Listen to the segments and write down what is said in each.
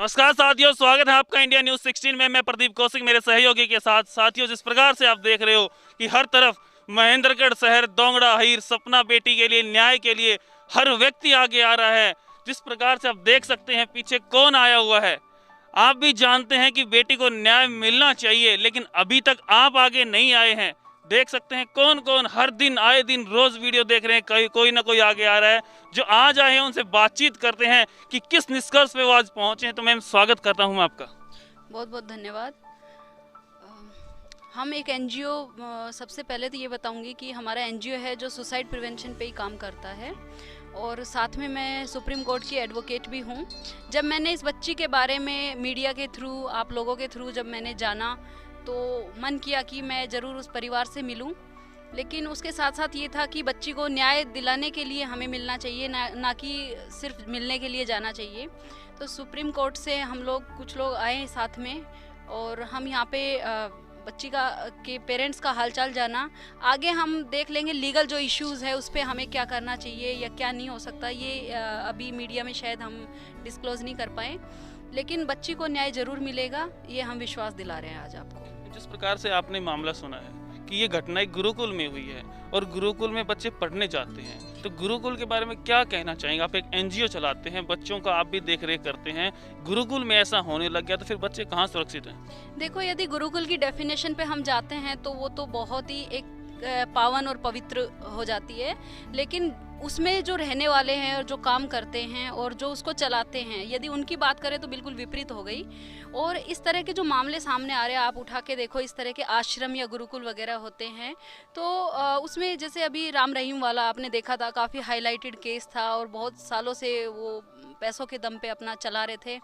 नमस्कार साथियों, स्वागत है आपका इंडिया न्यूज़ 16 में। मैं प्रदीप कौशिक मेरे सहयोगी के साथ। साथियों, जिस प्रकार से आप देख रहे हो कि हर तरफ महेंद्रगढ़ शहर, दोंगड़ा, अहीर, सपना बेटी के लिए, न्याय के लिए हर व्यक्ति आगे आ रहा है। जिस प्रकार से आप देख सकते हैं पीछे कौन आया हुआ है। आप भी जानते हैं कि बेटी को न्याय मिलना चाहिए, लेकिन अभी तक आप आगे नहीं आए हैं। देख सकते हैं कौन कौन हर दिन आए दिन रोज वीडियो देख रहे हैं, कोई ना कोई आगे आ रहा है। जो आज आए हैं उनसे बातचीत करते हैं कि किस निष्कर्ष पे वो आज पहुंचे हैं। तो मैम, स्वागत करता हूं आपका। बहुत बहुत धन्यवाद। हम एक एनजीओ, सबसे पहले तो ये बताऊंगी कि हमारा एनजीओ है जो सुसाइड प्रिवेंशन पे ही काम करता है, और साथ में मैं सुप्रीम कोर्ट की एडवोकेट भी हूँ। जब मैंने इस बच्ची के बारे में मीडिया के थ्रू, आप लोगों के थ्रू जब मैंने जाना, तो मन किया कि मैं ज़रूर उस परिवार से मिलूं। लेकिन उसके साथ साथ ये था कि बच्ची को न्याय दिलाने के लिए हमें मिलना चाहिए, ना कि सिर्फ मिलने के लिए जाना चाहिए। तो सुप्रीम कोर्ट से हम लोग कुछ लोग आए साथ में, और हम यहाँ पे बच्ची के पेरेंट्स का हालचाल जाना। आगे हम देख लेंगे लीगल जो इश्यूज़ है उस पर हमें क्या करना चाहिए या क्या नहीं हो सकता, ये अभी मीडिया में शायद हम डिस्क्लोज नहीं कर पाए। लेकिन बच्ची को न्याय ज़रूर मिलेगा, ये हम विश्वास दिला रहे हैं आज आपको। जिस प्रकार से आपने मामला सुना है कि ये घटना एक गुरुकुल में हुई है और गुरुकुल में बच्चे पढ़ने जाते हैं, तो गुरुकुल के बारे में क्या कहना चाहेंगे? आप एक एनजीओ चलाते हैं, बच्चों का आप भी देख रेख करते हैं। गुरुकुल में ऐसा होने लग गया तो फिर बच्चे कहाँ सुरक्षित हैं? देखो, यदि गुरुकुल की डेफिनेशन पे हम जाते हैं तो वो तो बहुत ही एक पावन और पवित्र हो जाती है। लेकिन उसमें जो रहने वाले हैं और जो काम करते हैं और जो उसको चलाते हैं, यदि उनकी बात करें तो बिल्कुल विपरीत हो गई। और इस तरह के जो मामले सामने आ रहे हैं, आप उठा के देखो, इस तरह के आश्रम या गुरुकुल वगैरह होते हैं, तो उसमें जैसे अभी राम रहीम वाला आपने देखा था, काफ़ी हाईलाइटेड केस था और बहुत सालों से वो पैसों के दम पे अपना चला रहे थे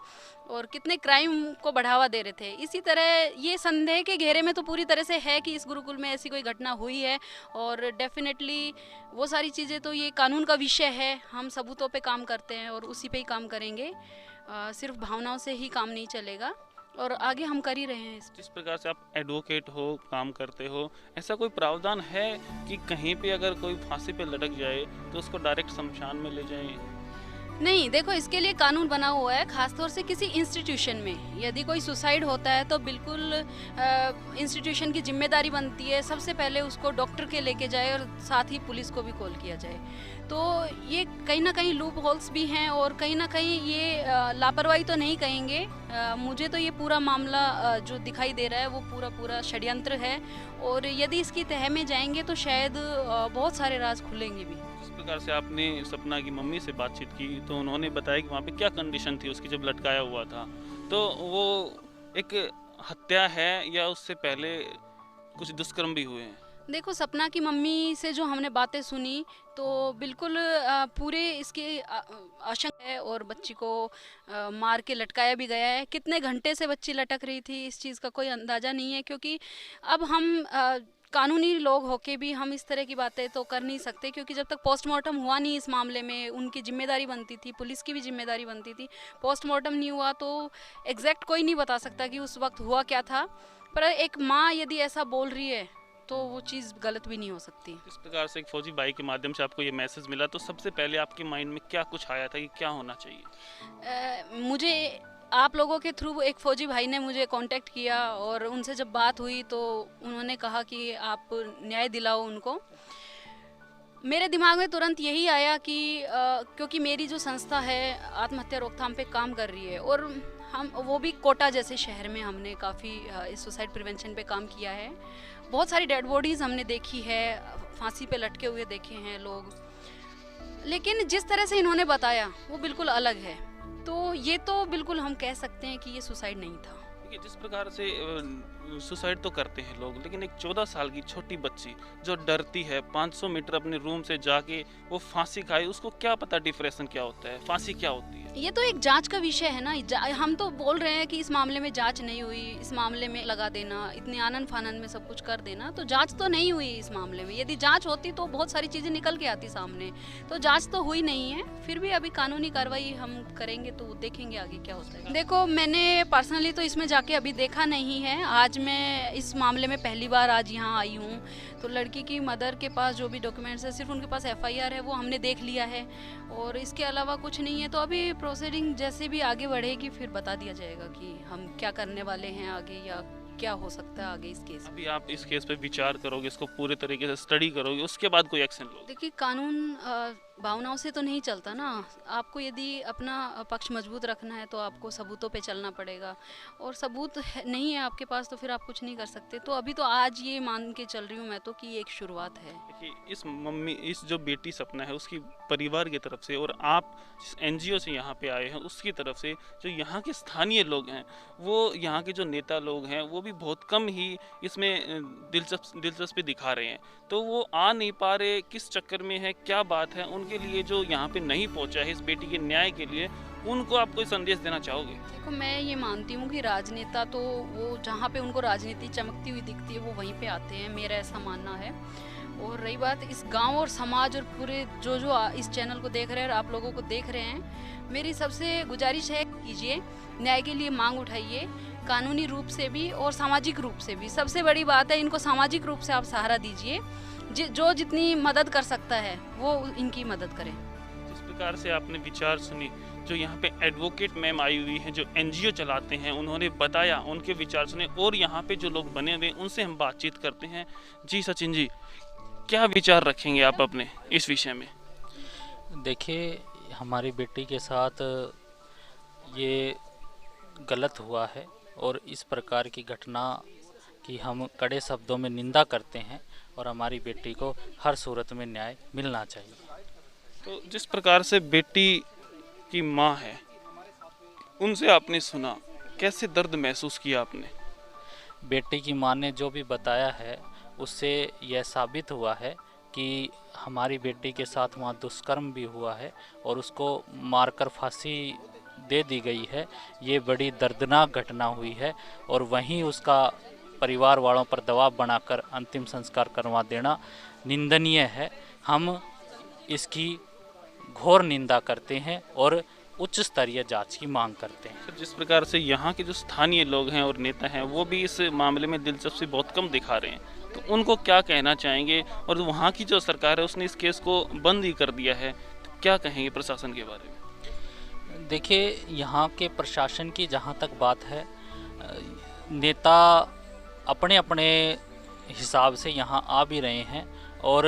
और कितने क्राइम को बढ़ावा दे रहे थे। इसी तरह ये संदेह के घेरे में तो पूरी तरह से है कि इस गुरुकुल में ऐसी कोई घटना हुई है, और डेफिनेटली वो सारी चीज़ें तो ये कानून का विषय है। हम सबूतों पे काम करते हैं और उसी पे ही काम करेंगे। सिर्फ भावनाओं से ही काम नहीं चलेगा, और आगे हम कर ही रहे हैं। जिस प्रकार से आप एडवोकेट हो, काम करते हो, ऐसा कोई प्रावधान है कि कहीं पे अगर कोई फांसी पे लटक जाए तो उसको डायरेक्ट शमशान में ले जाएं? नहीं, देखो, इसके लिए कानून बना हुआ है। खासतौर से किसी इंस्टीट्यूशन में यदि कोई सुसाइड होता है तो बिल्कुल इंस्टीट्यूशन की जिम्मेदारी बनती है, सबसे पहले उसको डॉक्टर के लेके जाए और साथ ही पुलिस को भी कॉल किया जाए। तो ये कहीं ना कहीं लूप होल्स भी हैं, और कहीं ना कहीं ये लापरवाही तो नहीं कहेंगे। मुझे तो ये पूरा मामला जो दिखाई दे रहा है वो पूरा षड्यंत्र है, और यदि इसकी तह में जाएंगे तो शायद बहुत सारे राज खुलेंगे भी। जिस प्रकार से आपने सपना की मम्मी से बातचीत की तो उन्होंने बताया कि वहाँ पे क्या कंडीशन थी उसकी जब लटकाया हुआ था, तो वो एक हत्या है या उससे पहले कुछ दुष्कर्म भी हुए हैं? देखो, सपना की मम्मी से जो हमने बातें सुनी तो बिल्कुल पूरे इसकी आशंका है, और बच्ची को मार के लटकाया भी गया है। कितने घंटे से बच्ची लटक रही थी इस चीज़ का कोई अंदाज़ा नहीं है, क्योंकि अब हम कानूनी लोग होके भी हम इस तरह की बातें तो कर नहीं सकते, क्योंकि जब तक पोस्टमार्टम हुआ नहीं इस मामले में, उनकी जिम्मेदारी बनती थी, पुलिस की भी जिम्मेदारी बनती थी। पोस्टमार्टम नहीं हुआ तो एग्जैक्ट कोई नहीं बता सकता कि उस वक्त हुआ क्या था। पर एक माँ यदि ऐसा बोल रही है तो वो चीज़ गलत भी नहीं हो सकती। इस प्रकार से एक फौजी भाई के माध्यम से आपको ये मैसेज मिला, तो सबसे पहले आपके माइंड में क्या कुछ आया था कि क्या होना चाहिए? मुझे आप लोगों के थ्रू एक फ़ौजी भाई ने मुझे कांटेक्ट किया, और उनसे जब बात हुई तो उन्होंने कहा कि आप न्याय दिलाओ उनको। मेरे दिमाग में तुरंत यही आया कि क्योंकि मेरी जो संस्था है आत्महत्या रोकथाम पे काम कर रही है, और हम वो भी कोटा जैसे शहर में हमने काफ़ी इस सुसाइड प्रिवेंशन पे काम किया है। बहुत सारी डेड बॉडीज़ हमने देखी है, फांसी पे लटके हुए देखे हैं लोग, लेकिन जिस तरह से इन्होंने बताया वो बिल्कुल अलग है। तो ये तो बिल्कुल हम कह सकते हैं कि ये सुसाइड नहीं था। जिस प्रकार से सुसाइड तो करते हैं लोग, लेकिन एक 14 साल की छोटी बच्ची जो डरती है 500 मीटर अपने रूम से जाके वो फांसी खाए, उसको क्या पता डिप्रेशन क्या होता है, फांसी क्या होती है? ये तो एक जांच का विषय है ना। हम तो बोल रहे हैं कि इस मामले में जांच नहीं हुई, इस मामले में लगा देना, इतने आनन फानन में सब कुछ कर देना, तो जांच तो नहीं हुई इस मामले में। यदि जांच होती तो बहुत सारी चीज़ें निकल के आती सामने, तो जांच तो हुई नहीं है। फिर भी अभी कानूनी कार्रवाई हम करेंगे तो देखेंगे आगे क्या होता है। देखो, मैंने पर्सनली तो इसमें जाके अभी देखा नहीं है, आज आज मैं इस मामले में पहली बार आज यहाँ आई हूँ, तो लड़की की मदर के पास जो भी डॉक्यूमेंट्स है, सिर्फ उनके पास एफआईआर है, वो हमने देख लिया है और इसके अलावा कुछ नहीं है। तो अभी प्रोसीडिंग जैसे भी आगे बढ़ेगी फिर बता दिया जाएगा कि हम क्या करने वाले हैं आगे या क्या हो सकता है आगे इस केस में। अभी आप इस केस पे विचार करोगे, इसको पूरे तरीके से स्टडी करोगे, उसके बाद कोई एक्शन लोगे? देखिए, कानून भावनाओं से तो नहीं चलता ना। आपको यदि अपना पक्ष मजबूत रखना है तो आपको सबूतों पे चलना पड़ेगा, और सबूत नहीं है आपके पास तो फिर आप कुछ नहीं कर सकते। तो अभी तो आज ये मान के चल रही हूँ मैं तो कि ये एक शुरुआत है। देखिए, इस जो बेटी सपना है उसकी परिवार की तरफ से, और आप जिस एनजीओ से यहाँ पे आए हैं उसकी तरफ से, जो यहाँ के स्थानीय लोग हैं, वो यहाँ के जो नेता लोग हैं, वो भी बहुत कम ही इसमें दिलचस्पी दिखा रहे हैं। तो वो आ नहीं पा रहे, किस चक्कर में है, क्या बात है, उनके लिए जो यहाँ पे नहीं पहुँचा है इस बेटी के न्याय के लिए, उनको आप कोई संदेश देना चाहोगे? देखो, मैं ये मानती हूँ कि राजनेता तो वो जहाँ पे उनको राजनीति चमकती हुई दिखती है वो वहीं पे आते हैं, मेरा ऐसा मानना है। और रही बात इस गांव और समाज और पूरे जो इस चैनल को देख रहे हैं और आप लोगों को देख रहे हैं, मेरी सबसे गुजारिश है, कीजिए, न्याय के लिए मांग उठाइए, कानूनी रूप से भी और सामाजिक रूप से भी। सबसे बड़ी बात है, इनको सामाजिक रूप से आप सहारा दीजिए, जो जितनी मदद कर सकता है वो इनकी मदद करें। जिस प्रकार से आपने विचार सुनी, जो यहाँ पे एडवोकेट मैम आई हुई हैं, जो एनजीओ चलाते हैं, उन्होंने बताया, उनके विचार सुने, और यहाँ पे जो लोग बने हुए उनसे हम बातचीत करते हैं। जी सचिन जी, क्या विचार रखेंगे आप अपने इस विषय में? देखिए, हमारी बेटी के साथ ये गलत हुआ है और इस प्रकार की घटना की हम कड़े शब्दों में निंदा करते हैं और हमारी बेटी को हर सूरत में न्याय मिलना चाहिए। तो जिस प्रकार से बेटी की माँ है, उनसे आपने सुना, कैसे दर्द महसूस किया आपने? बेटी की माँ ने जो भी बताया है उससे यह साबित हुआ है कि हमारी बेटी के साथ वहाँ दुष्कर्म भी हुआ है और उसको मारकर फांसी दे दी गई है। ये बड़ी दर्दनाक घटना हुई है और वहीं उसका परिवार वालों पर दबाव बनाकर अंतिम संस्कार करवा देना निंदनीय है। हम इसकी घोर निंदा करते हैं और उच्च स्तरीय जांच की मांग करते हैं। जिस प्रकार से यहाँ के जो स्थानीय लोग हैं और नेता हैं, वो भी इस मामले में दिलचस्पी बहुत कम दिखा रहे हैं, तो उनको क्या कहना चाहेंगे? और वहाँ की जो सरकार है उसने इस केस को बंद ही कर दिया है, तो क्या कहेंगे प्रशासन के बारे में? देखिए, यहाँ के प्रशासन की जहाँ तक बात है, नेता अपने अपने हिसाब से यहाँ आ भी रहे हैं और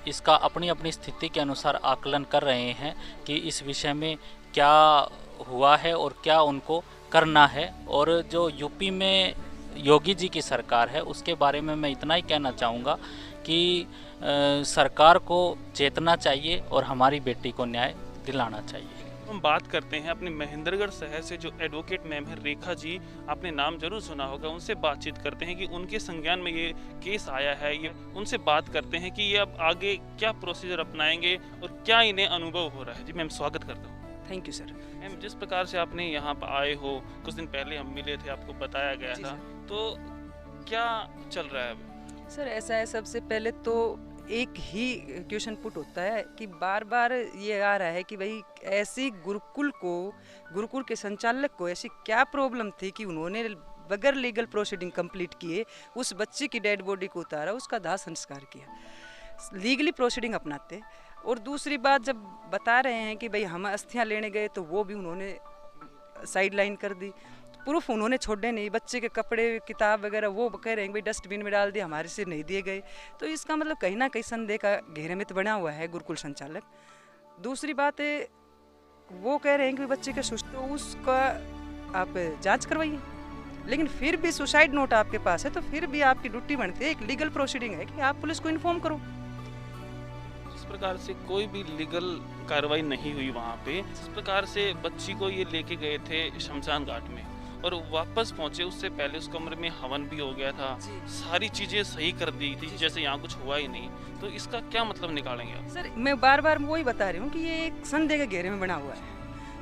इसका अपनी अपनी स्थिति के अनुसार आकलन कर रहे हैं कि इस विषय में क्या हुआ है और क्या उनको करना है। और जो यूपी में योगी जी की सरकार है उसके बारे में मैं इतना ही कहना चाहूँगा कि सरकार को चेतना चाहिए और हमारी बेटी को न्याय दिलाना चाहिए। हम बात करते हैं अपने महेंद्रगढ़ शहर से जो एडवोकेट मैम है रेखा जी, आपने नाम जरूर सुना होगा, उनसे बातचीत करते हैं कि उनके संज्ञान में ये केस आया है। ये उनसे बात करते हैं कि ये अब आगे क्या प्रोसीजर अपनाएंगे और क्या इन्हें अनुभव हो रहा है। जी मैम, स्वागत करता हूँ। Thank you sir. मैम, जिस प्रकार से आपने यहाँ पर आए हो, कुछ दिन पहले हम मिले थे, आपको बताया गया था, तो क्या चल रहा है अभी? सर ऐसा है, सबसे पहले तो एक ही क्वेश्चन पुट होता है कि बार बार ये आ रहा है कि भाई ऐसी गुरुकुल के संचालक को ऐसी क्या प्रॉब्लम थी कि उन्होंने बगैर लीगल प्रोसीडिंग कंप्लीट किए उस बच्चे की डेड बॉडी को उतारा, उसका दाह संस्कार किया, लीगली प्रोसीडिंग अपनाते। और दूसरी बात, जब बता रहे हैं कि भाई हम अस्थियां लेने गए तो वो भी उन्होंने साइड लाइन कर दी, प्रूफ उन्होंने छोड़े नहीं, बच्चे के कपड़े किताब वगैरह वो कह रहे हैं भाई डस्टबिन में डाल दिए, हमारे से नहीं दिए गए। तो इसका मतलब कहीं ना कहीं संदेह का घेरे में तो बना हुआ है गुरुकुल संचालक। दूसरी बात है, वो कह रहे हैं कि बच्चे का सुस्त, तो उसका आप जांच करवाइए, लेकिन फिर भी सुसाइड नोट आपके पास है तो फिर भी आपकी ड्यूटी बनती है, एक लीगल प्रोसीडिंग है कि आप पुलिस को इन्फॉर्म करो। जिस प्रकार से कोई भी लीगल कार्रवाई नहीं हुई वहाँ पे, जिस प्रकार से बच्ची को ये लेके गए थे शमशान घाट में और वापस पहुंचे, उससे पहले उस कमरे में हवन भी हो गया था, सारी चीजें सही कर दी थी जैसे यहाँ कुछ हुआ ही नहीं, तो इसका क्या मतलब निकालेंगे आप? सर मैं बार बार वही बता रही हूँ कि ये एक संदेह के घेरे में बना हुआ है।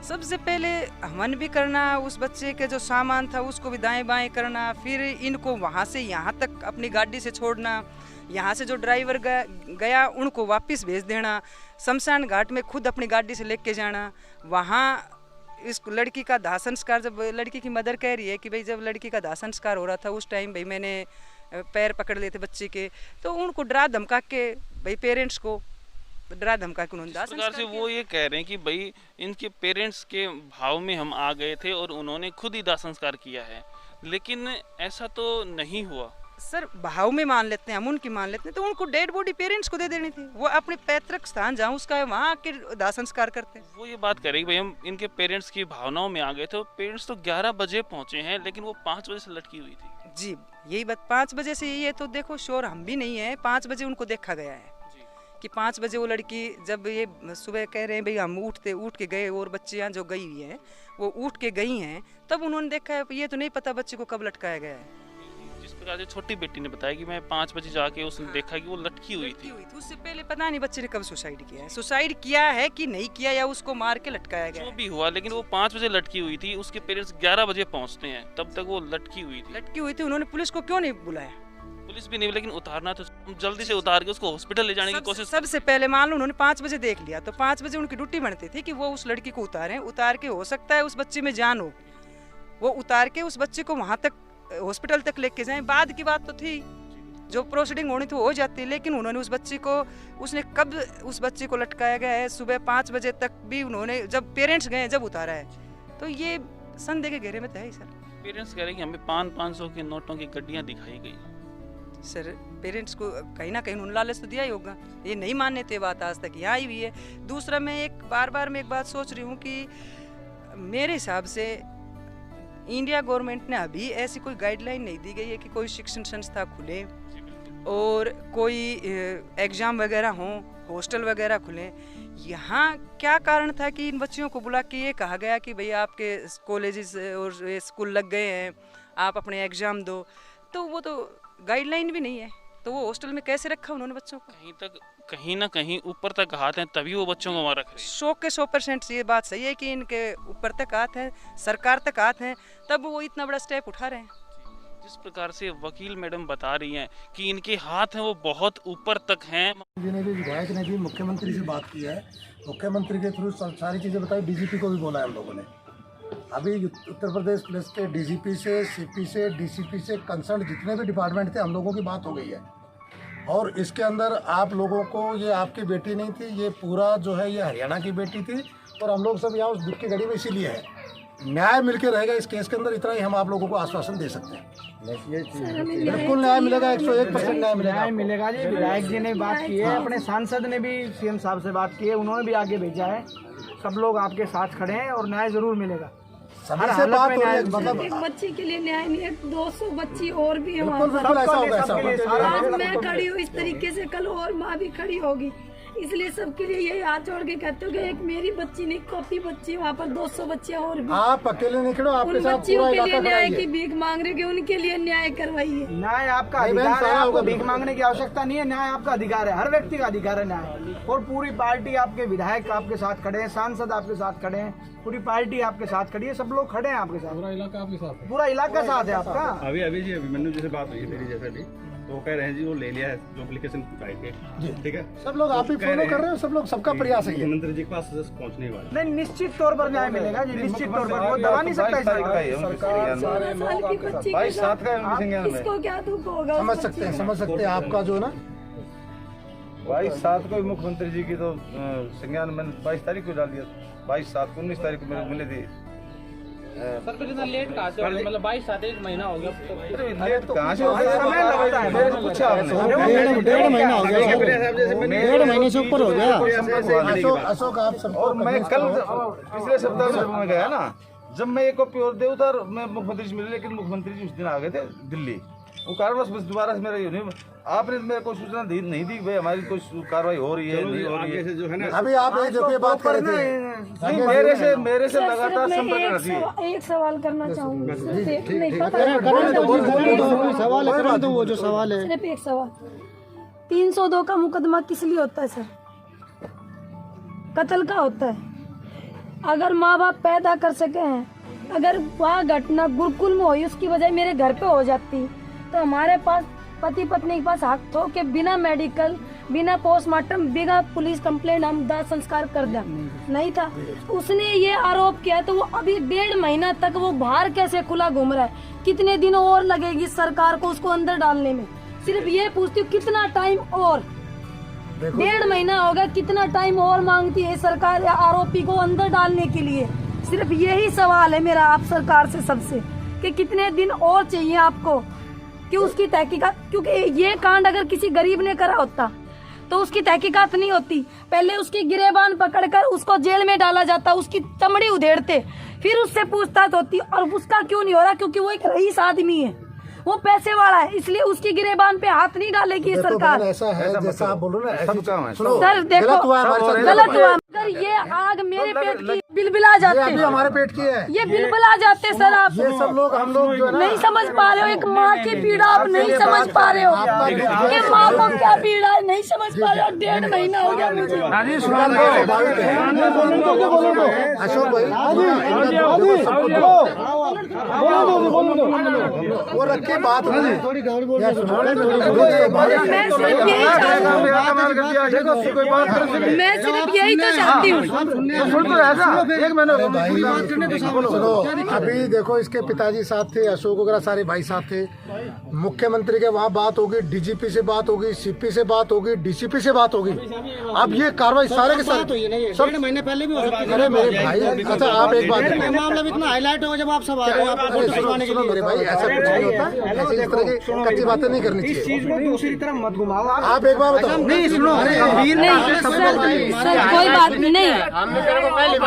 सबसे पहले हवन भी करना, उस बच्चे के जो सामान था उसको भी दाएं बाएं करना, फिर इनको वहाँ से यहाँ तक अपनी गाड़ी से छोड़ना, यहाँ से जो ड्राइवर गया उनको वापस भेज देना, शमशान घाट में खुद अपनी गाड़ी से लेके जाना, वहाँ इस लड़की का दाह संस्कार, जब लड़की की मदर कह रही है कि भाई जब लड़की का दाह संस्कार हो रहा था उस टाइम भाई मैंने पैर पकड़ लिए थे बच्चे के, तो उनको डरा धमका के भाई पेरेंट्स को डरा धमका के उन्होंने दाह इस प्रकार से वो ये कह रहे हैं कि भाई इनके पेरेंट्स के भाव में हम आ गए थे और उन्होंने खुद ही दाह संस्कार किया है, लेकिन ऐसा तो नहीं हुआ। सर भाव में मान लेते हैं हम, उनकी मान लेते हैं, तो उनको डेड बॉडी पेरेंट्स को दे देनी थी, वो अपने पैतृक स्थान जहाँ उसका है वहाँ आके दाह संस्कार करते हैं। वो ये बात कह रहे हैं कि भाई हम इनके पेरेंट्स की भावनाओं में आ गए थे। पेरेंट्स तो 11 बजे पहुंचे हैं, लेकिन वो 5 बजे से लटकी हुई थी। जी यही बात, 5 बजे से यही है, तो देखो श्योर हम भी नहीं है, 5 बजे उनको देखा गया है कि 5 बजे वो लड़की, जब ये सुबह कह रहे हैं भाई हम उठ के गए और बच्चियाँ जो गई हुई हैं वो उठ के गई हैं, तब उन्होंने देखा है। ये तो नहीं पता बच्चे को कब लटकाया गया है। जिस प्रकार से छोटी बेटी ने बताया कि मैं 5 बजे जाके उसने देखा कि वो लटकी हुई थी। उससे पहले पता नहीं बच्चे ने कब सुसाइड किया है, सुसाइड किया है कि नहीं किया, या उसको मार के लटकाया गया जो है। भी हुआ, लेकिन वो 5 बजे लटकी हुई थी। उसके पेरेंट्स 11 बजे पहुंचते हैं, तब तक वो लटकी हुई थी। उन्होंने पुलिस को क्यों नहीं बुलाया? पुलिस भी नहीं, लेकिन उतारना तो जल्दी से उतार के उसको हॉस्पिटल ले जाने की कोशिश। सबसे पहले मान लो उन्होंने 5 बजे देख लिया, तो 5 बजे उनकी ड्यूटी बनती थी कि वो उस लड़की को उतार के हो सकता है उस बच्चे में जान हो, वो उतार के उस बच्चे को वहां तक हॉस्पिटल तक लेके जाएं। बाद की बात तो थी, जो प्रोसीडिंग होनी थी हो जाती, लेकिन उन्होंने उस बच्चे को, उसने कब उस बच्चे को लटकाया गया है, सुबह 5 बजे तक भी उन्होंने, जब पेरेंट्स गए जब उतारा है, तो ये संदेह के घेरे में तो है ही सर। पेरेंट्स कह रहे हैं कि हमें 500 के नोटों की गड्डियां दिखाई गई। सर पेरेंट्स को कहीं ना कहीं उन्होंने लालच तो दिया ही होगा, ये नहीं मानने थे बात आज तक यहाँ आई हुई है। दूसरा मैं बार बार मैं एक बात सोच रही हूँ कि मेरे हिसाब से इंडिया गवर्नमेंट ने अभी ऐसी कोई गाइडलाइन नहीं दी गई है कि कोई शिक्षण संस्था खुले और कोई एग्ज़ाम वगैरह हों, हॉस्टल वगैरह खुलें। यहाँ क्या कारण था कि इन बच्चियों को बुला के ये कहा गया कि भाई आपके कॉलेजेस और स्कूल लग गए हैं, आप अपने एग्ज़ाम दो, तो वो तो गाइडलाइन भी नहीं है, तो वो हॉस्टल में कैसे रखा उन्होंने बच्चों को? कहीं ना कहीं ऊपर तक हाथ हैं, तभी वो बच्चों को वहाँ रख रहे हैं। 100% ये बात सही है कि इनके ऊपर तक हाथ हैं, सरकार तक हाथ हैं, तब वो इतना बड़ा स्टेप उठा रहे हैं। जिस प्रकार से वकील मैडम बता रही हैं कि इनके हाथ हैं वो बहुत ऊपर तक हैं। जिन्हें भी विधायक ने भी मुख्यमंत्री से बात की है, मुख्यमंत्री के थ्रू सारी चीज़ें बताई, डीजीपी को भी बोला है हम लोगों ने। अभी उत्तर प्रदेश पुलिस के डीजीपी से, सीपी से, डीसीपी से, कंसर्न जितने भी डिपार्टमेंट थे, हम लोगों की बात हो गई है। और इसके अंदर आप लोगों को, ये आपकी बेटी नहीं थी, ये पूरा जो है ये हरियाणा की बेटी थी, और हम लोग सब यहाँ उस दुख की घड़ी में इसीलिए है। न्याय मिलके रहेगा इस केस के अंदर, इतना ही हम आप लोगों को आश्वासन दे सकते हैं। बिल्कुल न्याय मिलेगा, 101% न्याय मिलेगा। न्याय मिलेगा जी। विधायक जी ने बात की है, अपने सांसद ने भी सीएम साहब से बात की है, उन्होंने भी आगे भेजा है। सब लोग आपके साथ खड़े हैं और न्याय जरूर मिलेगा। सभी से बात हो रही है, मतलब एक बच्ची के लिए न्याय नहीं है, 200 बच्ची और भी है वहाँ बिल्कुल बिल्कुल ऐसा होगा, ऐसा होगा। आज मैं खड़ी हूँ इस तरीके से, कल और माँ भी खड़ी होगी, इसलिए सबके लिए यही हाथ जोड़ के कहते हो कि एक मेरी बच्ची नहीं, कॉपी बच्ची वहाँ पर 200 बच्चियाँ और भी। आप अकेले नहीं खड़ो, आपके उन साथ बच्चियों पूरा के लिए इलाका खड़ा न्याय है। की भीख मांग रहे, उनके लिए न्याय करवाइए। न्याय आपका अधिकार है, आपको भीख मांगने की आवश्यकता नहीं है। न्याय आपका अधिकार है, हर व्यक्ति का अधिकार है न्याय। और पूरी पार्टी, आपके विधायक आपके साथ खड़े हैं, सांसद आपके साथ खड़े हैं, पूरी पार्टी आपके साथ खड़ी है, सब लोग खड़े हैं आपके साथ। पूरा इलाका आपके साथ है, पूरा इलाका साथ है आपका। अभी जी मैंने जैसे बात हुई है मेरी जैसे भी, तो वो कह रहे हैं जी वो ले लिया है जो एप्लीकेशन आई थी, ठीक है। सब लोग आप ही फॉलो कर रहे हो, सब लोग, सबका प्रयास है। मुख्यमंत्री जी के पास पहुंचने वाले नहीं, निश्चित तौर पर न्याय मिलेगा जी, निश्चित तौर पर। वो दबा नहीं सकता साल की बच्ची के साथ इसको क्या दुख होगा? समझ सकते हैं आपका जो है ना। 22/7 को मुख्यमंत्री जी की तो संज्ञान मैंने 22 तारीख को डाल दिया, 22/7 को 19 तारीख को मेरे मिले थे। सर फिर इतना लेट कहाँ से, मतलब 22/7 1 महीना हो गया। लेट कहाँ से हो गया? समय लगता है, मेरे से पूछा आपने। डेढ़ महीना हो गया, 1.5 महीने से ऊपर हो गया। अशोक आप सब, और मैं कल पिछले सप्ताह जब मैं गया ना, जब मैं एक कॉपी और दे उधर मैं मुख्यमंत्री से मिले, लेकिन मुख्यमंत्री जी उस दिन आ गए थे दिल्ली, वो कारणवश बस दोबारा से मेरा ये नहीं, आपने मेरे को सूचना नहीं दी भाई हमारी कोई कार्रवाई हो रही है, नहीं हो रही है। जो है ना, अभी आप जो बात कर रहे थे, मेरे से लगातार संपर्क रखी है। एक सवाल करना चाहूँगी, सवाल वो जो सवाल है, सिर्फ एक सवाल। 302 का मुकदमा किस लिए होता है सर? कत्ल का होता है। अगर माँ बाप पैदा कर सके हैं, अगर वहाँ घटना गुरुकुल में हुई उसकी वजह मेरे घर पे हो जाती, तो हमारे पास पति पत्नी के पास हक थो कि बिना मेडिकल, बिना पोस्टमार्टम, बिना पुलिस कंप्लेंट हम दाह संस्कार कर दें, नहीं था। उसने ये आरोप किया तो वो अभी 1.5 महीना तक वो बाहर कैसे खुला घूम रहा है। कितने दिन और लगेगी सरकार को उसको अंदर डालने में? सिर्फ ये पूछती हूँ कितना टाइम और, 1.5 महीना होगा, कितना टाइम और मांगती है सरकार आरोपी को अंदर डालने के लिए? सिर्फ यही सवाल है मेरा आप सरकार से सबसे कि कितने दिन और चाहिए आपको कि उसकी तहकीकात, क्योंकि ये कांड अगर किसी गरीब ने करा होता तो उसकी तहकीकात नहीं होती। पहले उसकी गिरेबान पकड़कर उसको जेल में डाला जाता, उसकी चमड़ी उधेड़ते, फिर उससे पूछताछ होती। और उसका क्यों नहीं हो रहा? क्योंकि वो एक रईस आदमी है, वो पैसे वाला है, इसलिए उसकी गिरेबान पे हाथ नहीं डालेगी सरकार। ऐसा है जैसा आप बोलो ना, सर देखो गलत हुआ। अगर ये आग मेरे पेट की बिलबिला जाते, हमारे पेट की है, ये बिलबिला जाते सर। आप ये सब लोग, हम लोग जो है ना, नहीं समझ पा रहे हो एक माँ की पीड़ा, आप नहीं समझ पा रहे हो कि माँ को क्या पीड़ा है, नहीं समझ पा रहे हो। 1.5 महीना हो गया मुझे। अशोक भाई वो रखे बात थोड़ी मैं सिर्फ यही तो चाहती हूँ। सुनो, अभी देखो इसके पिताजी साथ थे, अशोक वगैरह सारे भाई साथ थे, मुख्यमंत्री के वहाँ बात होगी, डीजीपी से बात होगी, सीपी से बात होगी, डीसीपी से बात होगी। अब ये कार्रवाई सारे के साथ 1.5 महीने पहले भी हो सकती है। अरे मेरे भाई, अच्छा आप एक बात, मामला इतना हाईलाइट हो जब आप सब आ रहे हो, मेरे भाई ऐसा कुछ नहीं होता, ऐसे इस तरह की कच्ची बातें नहीं करनी चाहिए। इस चीज को दूसरी तरफ मत घुमाओ आप एक बार बताओ। नहीं सुनो, सर कोई बात नहीं।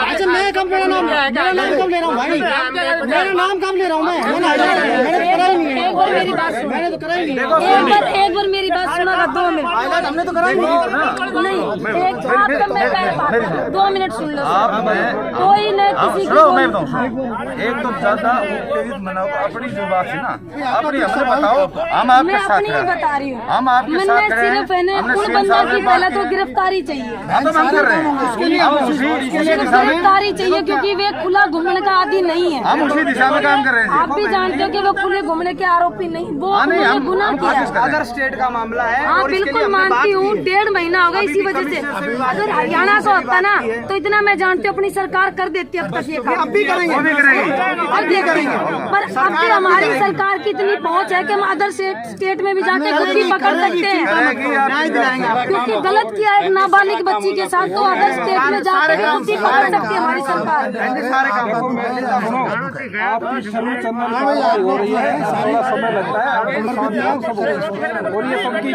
अच्छा मैं कब मेरा नाम कब ले रहा हूँ भाई, मेरा नाम कब ले रहा हूँ मैं? एक बार मेरी बात सुनो, मैंने तो करा ही नहीं। एक बार मेरी बात सुना, 2 मिनट हमने तो करा ही नहीं, एक आपका मैं 2 मिनट सुन लो। कोई न किसी की एक तो ज्यादा उत्तेजित बनाओ अपनी जो बात है ना, अपनी हमें बताओ, हम आपके साथ अपनी ही बता रही हूँ। हम आपके साथ मैंने सिर्फ है ना उन बंदा की पहले तो गिरफ्तारी चाहिए, गिरफ्तारी चाहिए क्योंकि वे खुला घूमने का आदि नहीं है। हम उसी दिशा में काम कर रहे हैं। आप भी जानते हो कि वो खुले घूमने के आरोपी नहीं, वो उन्होंने गुनाह किया। अदर स्टेट का मामला है। हाँ बिल्कुल मानती हूँ, 1.5 महीना होगा इसी वजह से। अगर हरियाणा का होता ना तो इतना मैं जानती हूँ अपनी सरकार कर देती अब तक ये काम। अब भी करेंगे, अब ये करेंगे, पर अब भी हमारी सरकार की इतनी पहुँच है कि हम अदर स्टेट में भी जाके खुद भी पकड़ सकते हैं। क्योंकि गलत किया एक नाबालिग बच्ची के साथ तो अदर स्टेट में जाके खुद भी पकड़ सकती है हमारी सरकार। सारे काम आपकी समय हो रही है, थोड़ा समय लगता है और ये सबकी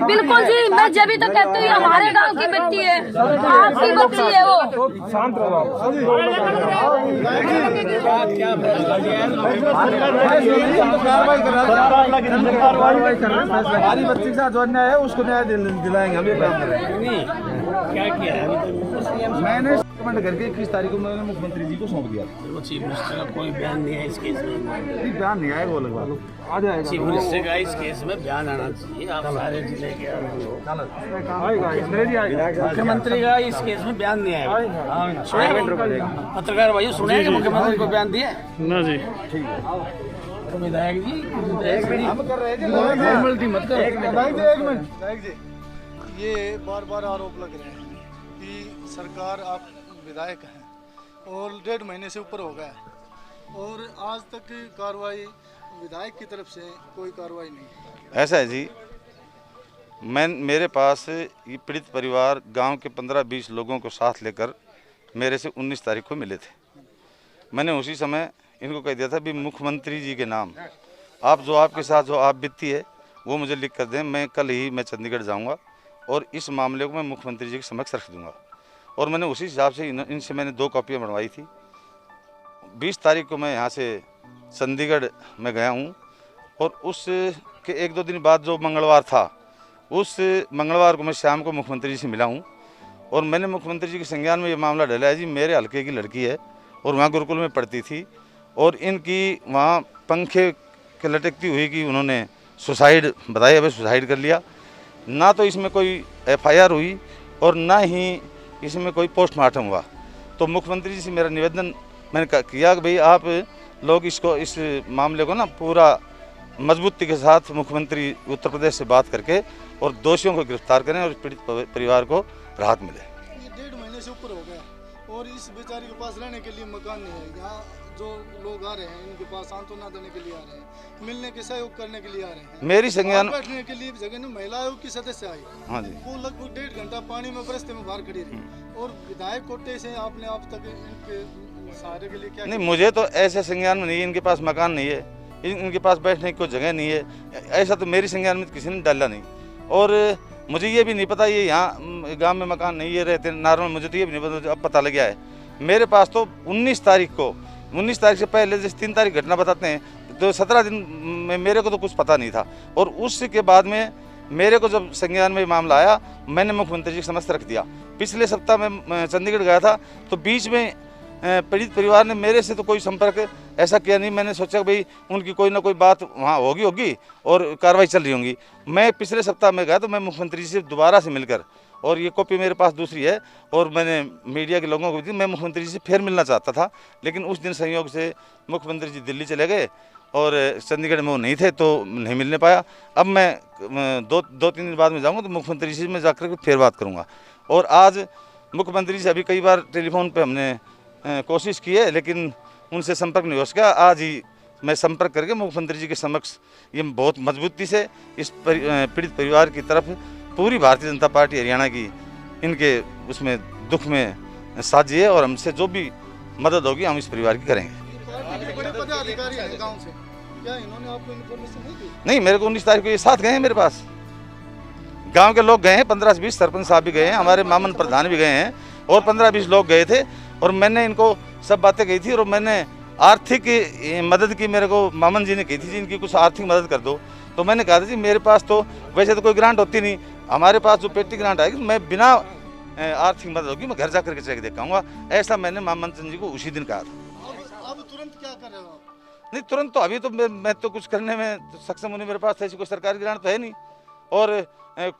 बिल्कुल जी, मैं जब भी तो कहती हूँ हमारे गांव की बेटी है, आपकी बच्ची है वो। शांत रहो। हमारी बच्ची के साथ जो अन्याय है उसको न्याय दिलाएंगे, हम ये काम कर रहे हैं। क्या किया है? मैंने स्टेटमेंट करके 21 तारीख को मैंने मुख्यमंत्री जी को सौंप दिया। चीफ मिनिस्टर का कोई बयान नहीं है इस केस में। नहीं बयान नहीं आएगा, वो लगवा लो आ जाएगा। चीफ मिनिस्टर का इस केस में बयान आना चाहिए। आप सारे जिले के मुख्यमंत्री का इस केस में बयान नहीं आएगा। पत्रकार भाई सुने कि मुख्यमंत्री को बयान दिया ना जी? ठीक है तो विधायक जी हम कर रहे थे, मत करो। एक मिनट। ये बार बार आरोप लग रहे हैं कि सरकार, आप विधायक हैं और 1.5 महीने से ऊपर हो गया है और आज तक कार्रवाई विधायक की तरफ से कोई कार्रवाई नहीं। ऐसा है जी, मेरे पास ये पीड़ित परिवार गांव के 15-20 लोगों को साथ लेकर मेरे से 19 तारीख को मिले थे। मैंने उसी समय इनको कह दिया था भी मुख्यमंत्री जी के नाम आप जो आपके साथ जो आप बीती है वो मुझे लिख कर दें, मैं कल ही मैं चंडीगढ़ जाऊंगा और इस मामले को मैं मुख्यमंत्री जी के समक्ष रख दूंगा। और मैंने उसी हिसाब से इनसे मैंने 2 कॉपियाँ बनवाई थी। 20 तारीख को मैं यहाँ से चंडीगढ़ में गया हूँ और उस के 1-2 दिन बाद जो मंगलवार था, उस मंगलवार को मैं शाम को मुख्यमंत्री जी से मिला हूँ और मैंने मुख्यमंत्री जी के संज्ञान में ये मामला डाला है जी, मेरे हल्के की लड़की है और वहाँ गुरुकुल में पढ़ती थी और इनकी वहाँ पंखे के लटकती हुई कि उन्होंने सुसाइड बताया, अभी सुसाइड कर लिया। ना तो इसमें कोई FIR हुई और ना ही इसमें कोई पोस्टमार्टम हुआ। तो मुख्यमंत्री जी से मेरा निवेदन मैंने किया कि भाई आप लोग इसको, इस मामले को ना पूरा मजबूती के साथ मुख्यमंत्री उत्तर प्रदेश से बात करके और दोषियों को गिरफ्तार करें और पीड़ित परिवार को राहत मिले। ये 1.5 महीने से ऊपर हो गया और इस बेचारी के पास रहने के लिए मकान नहीं है। यहाँ जो लोग आ रहे हैं इनके पास सांत्वना देने के लिए आ रहे हैं, मिलने के सहयोग करने के लिए आ रहे हैं। मेरी संज्ञान बैठने के लिए जगह नहीं, महिला आयोग की सदस्य आई, हाँ जी, वो लगभग 1.5 घंटा पानी में बरसते में बाहर खड़ी रही। और विधायक कोटे से आपने अब तक इनके सहारे के लिए क्या नहीं, मुझे तो ऐसे संज्ञान में नहीं है, इनके पास मकान नहीं है, इनके पास बैठने की कोई जगह नहीं है, ऐसा तो मेरी संज्ञान में किसी ने डाला नहीं। और मुझे ये भी नहीं पता ये यहाँ गांव में मकान नहीं है रहते नॉर्मल, मुझे तो ये भी नहीं पता, अब पता लग गया है। मेरे पास तो 19 तारीख से पहले जैसे 3 तारीख घटना बताते हैं तो 17 दिन में मेरे को तो कुछ पता नहीं था। और उसके बाद में मेरे को जब संज्ञान में मामला आया मैंने मुख्यमंत्री जी के समक्ष रख दिया। पिछले सप्ताह मैं चंडीगढ़ गया था तो बीच में पीड़ित परिवार ने मेरे से तो कोई संपर्क ऐसा किया नहीं। मैंने सोचा भाई उनकी कोई ना कोई बात वहाँ होगी और कार्रवाई चल रही होगी। मैं पिछले सप्ताह में गया तो मैं मुख्यमंत्री जी से दोबारा से मिलकर, और ये कॉपी मेरे पास दूसरी है और मैंने मीडिया के लोगों को दी, मैं मुख्यमंत्री जी से फिर मिलना चाहता था, लेकिन उस दिन संयोग से मुख्यमंत्री जी दिल्ली चले गए और चंडीगढ़ में वो नहीं थे तो नहीं मिलने पाया। अब मैं दो तीन दिन बाद में जाऊँगा तो मुख्यमंत्री जी से मैं जाकर फिर बात करूँगा। और आज मुख्यमंत्री से अभी कई बार टेलीफोन पर हमने कोशिश की है लेकिन उनसे संपर्क नहीं हो सका। आज ही मैं संपर्क करके मुख्यमंत्री जी के समक्ष ये बहुत मजबूती से इस पीड़ित परिवार की तरफ पूरी भारतीय जनता पार्टी हरियाणा की इनके उसमें दुख में साझी है और हमसे जो भी मदद होगी हम इस परिवार की करेंगे। बड़े पदाधिकारी हैं गांव से, क्या इन्होंने आपको इन्फॉर्मेशन नहीं दी? नहीं, मेरे को 19 तारीख को ये साथ गए हैं, मेरे पास गांव के लोग गए हैं, 15 से 20 सरपंच साहब भी गए हैं, हमारे मामन प्रधान भी गए हैं और 15-20 लोग गए थे और मैंने इनको सब बातें कही थी। और मैंने आर्थिक मदद की, मेरे को मामन जी ने कही थी जी इनकी कुछ आर्थिक मदद कर दो। तो मैंने कहा था जी मेरे पास तो वैसे तो कोई ग्रांट होती नहीं, हमारे पास जो पेटी ग्रांट आएगी मैं बिना आर्थिक मदद होगी मैं घर जा करके चेक दे पाऊंगा। ऐसा मैंने मामन जी को उसी दिन कहा था। अब तुरंत क्या कर रहे हो आप? नहीं, तुरंत तो अभी तो मैं तो कुछ करने में तो सक्षम होने मेरे पास ऐसी कोई सरकारी ग्रांट तो है नहीं। और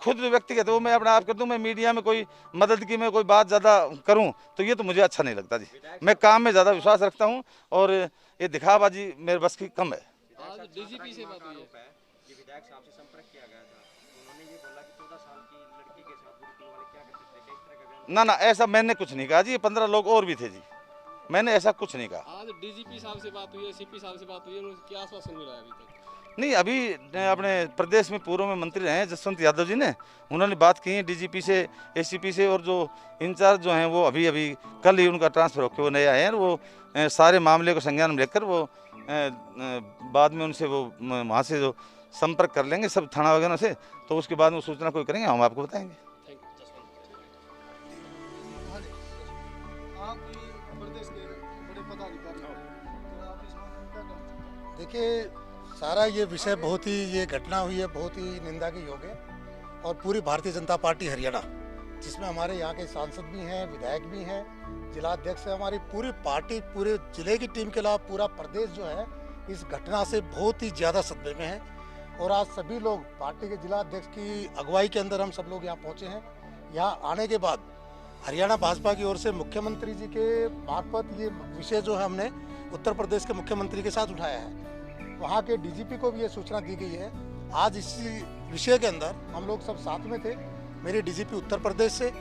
खुद व्यक्तिगत वो मैं अपना आप कर दूं, मैं मीडिया में कोई मदद की मैं कोई बात ज़्यादा करूं तो ये तो मुझे अच्छा नहीं लगता जी। मैं काम में ज़्यादा विश्वास रखता हूं और ये दिखाबाजी मेरे बस की कम है। आज डीजीपी से बात हुई है, विधायक साहब से संपर्क किया गया था, उन्होंने ये बोला कि 14 साल की लड़की के साथ गुरुकुल वाले क्या कर सकते हैं, इस तरह का बयान। ना ऐसा मैंने कुछ नहीं कहा जी, ये 15 लोग और भी थे जी, मैंने ऐसा कुछ नहीं कहा। आज डीजीपी साहब से बात हुई है, सीपी साहब से बात हुई है, क्या आश्वासन मिला है अभी तक? नहीं, अभी अपने प्रदेश में पूर्व में मंत्री रहे हैं जसवंत यादव जी ने, उन्होंने बात की है डीजीपी से, एसीपी से, और जो इंचार्ज जो हैं वो अभी कल ही उनका ट्रांसफ़र होकर वो नए आए हैं। वो सारे मामले को संज्ञान में लेकर वो बाद में उनसे वो वहाँ से जो संपर्क कर लेंगे सब थाना वगैरह से, तो उसके बाद में सूचना कोई करेंगे हम आपको बताएंगे। आप प्रदेश के बड़े पदाधिकारी हैं, तो आप इस मामले में क्या कहना चाहते हैं? देखिए सारा ये विषय बहुत ही, ये घटना हुई है बहुत ही निंदा की योग्य है और पूरी भारतीय जनता पार्टी हरियाणा जिसमें हमारे यहाँ के सांसद भी हैं, विधायक भी हैं, जिला अध्यक्ष है, हमारी पूरी पार्टी पूरे जिले की टीम के अलावा पूरा प्रदेश जो है इस घटना से बहुत ही ज़्यादा सदमे में है। और आज सभी लोग पार्टी के जिला अध्यक्ष की अगुवाई के अंदर हम सब लोग यहाँ पहुँचे हैं। यहाँ आने के बाद हरियाणा भाजपा की ओर से मुख्यमंत्री जी के मार्फत ये विषय जो है हमने उत्तर प्रदेश के मुख्यमंत्री के साथ उठाया है। वहाँ के डीजीपी को भी ये सूचना दी गई है। आज इस विषय के अंदर हम लोग सब साथ में थे, मेरे डीजीपी उत्तर प्रदेश से,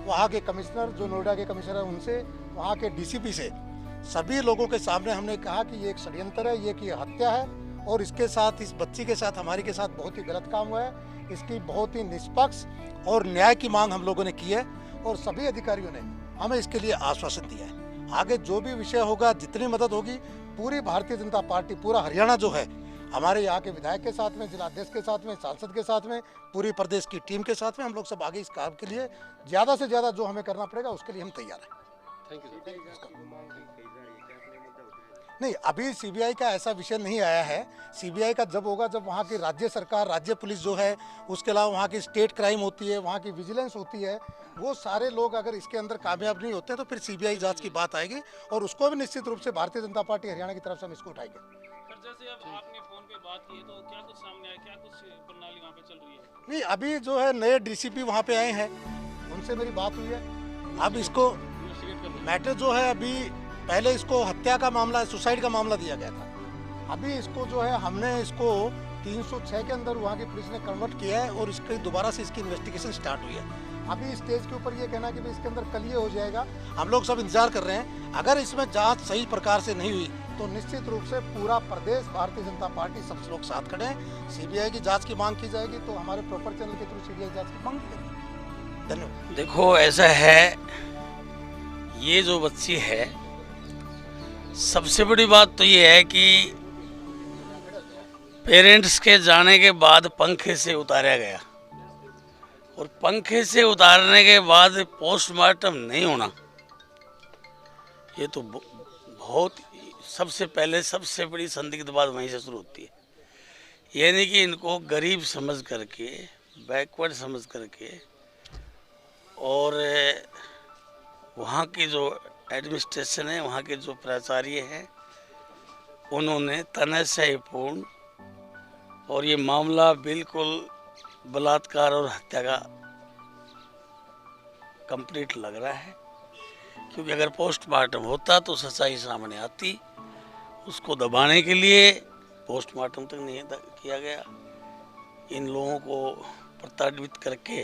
वहाँ के कमिश्नर जो नोएडा के कमिश्नर हैं उनसे, वहाँ के डीसीपी से, सभी लोगों के सामने हमने कहा कि ये एक षड्यंत्र है, ये कि हत्या है और इसके साथ इस बच्ची के साथ हमारी के साथ बहुत ही गलत काम हुआ है। इसकी बहुत ही निष्पक्ष और न्याय की मांग हम लोगों ने की है और सभी अधिकारियों ने हमें इसके लिए आश्वासन दिया है। आगे जो भी विषय होगा, जितनी मदद होगी, पूरी भारतीय जनता पार्टी, पूरा हरियाणा जो है हमारे यहाँ के विधायक के साथ में, जिला अध्यक्ष के साथ में, सांसद के साथ में, पूरी प्रदेश की टीम के साथ में हम लोग सब आगे इस काम के लिए ज़्यादा से ज़्यादा जो हमें करना पड़ेगा उसके लिए हम तैयार हैं। नहीं, अभी सीबीआई का ऐसा विषय नहीं आया है। सीबीआई का जब होगा जब वहाँ की राज्य सरकार, राज्य पुलिस जो है, उसके अलावा वहाँ की स्टेट क्राइम होती है, वहाँ की विजिलेंस होती है, वो सारे लोग अगर इसके अंदर कामयाब नहीं होते तो फिर सीबीआई जांच की बात आएगी और उसको भी निश्चित रूप से भारतीय जनता पार्टी हरियाणा की तरफ से हम इसको उठाएंगे। जैसे अब आपने फोन पे बात की है तो क्या कुछ सामने आया, क्या कुछ प्रणाली वहाँ पे चल रही है? नहीं, अभी जो है नए डीसीपी वहाँ पे आए हैं, उनसे मेरी बात हुई है। अब इसको मैटर जो है, अभी पहले इसको हत्या का मामला, सुसाइड का मामला दिया गया था। अभी इसको जो है हमने इसको 306 के अंदर वहाँ की पुलिस ने कन्वर्ट किया है और इसके दोबारा से इसकी इन्वेस्टिगेशन स्टार्ट हुई है। अभी स्टेज के ऊपर ये कहना कि भाई इसके अंदर कल ये हो जाएगा, हम लोग सब इंतजार कर रहे हैं। अगर इसमें जांच सही प्रकार से नहीं हुई तो निश्चित रूप से पूरा प्रदेश भारतीय जनता पार्टी सब लोग साथ खड़े हैं। सीबीआई की जांच की मांग की जाएगी तो हमारे प्रॉपर चैनल के थ्रू सीबीआई जांच की मांग करेगी। धन्यवाद। देखो ऐसा है, ये जो बच्ची है, सबसे बड़ी बात तो ये है कि पेरेंट्स के जाने के बाद पंखे से उतारा गया और पंखे से उतारने के बाद पोस्टमार्टम नहीं होना, ये तो बहुत सबसे पहले सबसे बड़ी संदिग्ध बात वहीं से शुरू होती है। यानी कि इनको गरीब समझ करके, बैकवर्ड समझ करके और वहाँ की जो एडमिनिस्ट्रेशन है, वहाँ के जो प्राचार्य हैं, उन्होंने तनाशाहीपूर्ण और ये मामला बिल्कुल बलात्कार और हत्या का कंप्लीट लग रहा है। क्योंकि अगर पोस्टमार्टम होता तो सच्चाई सामने आती। उसको दबाने के लिए पोस्टमार्टम तक नहीं किया गया, इन लोगों को प्रताड़ित करके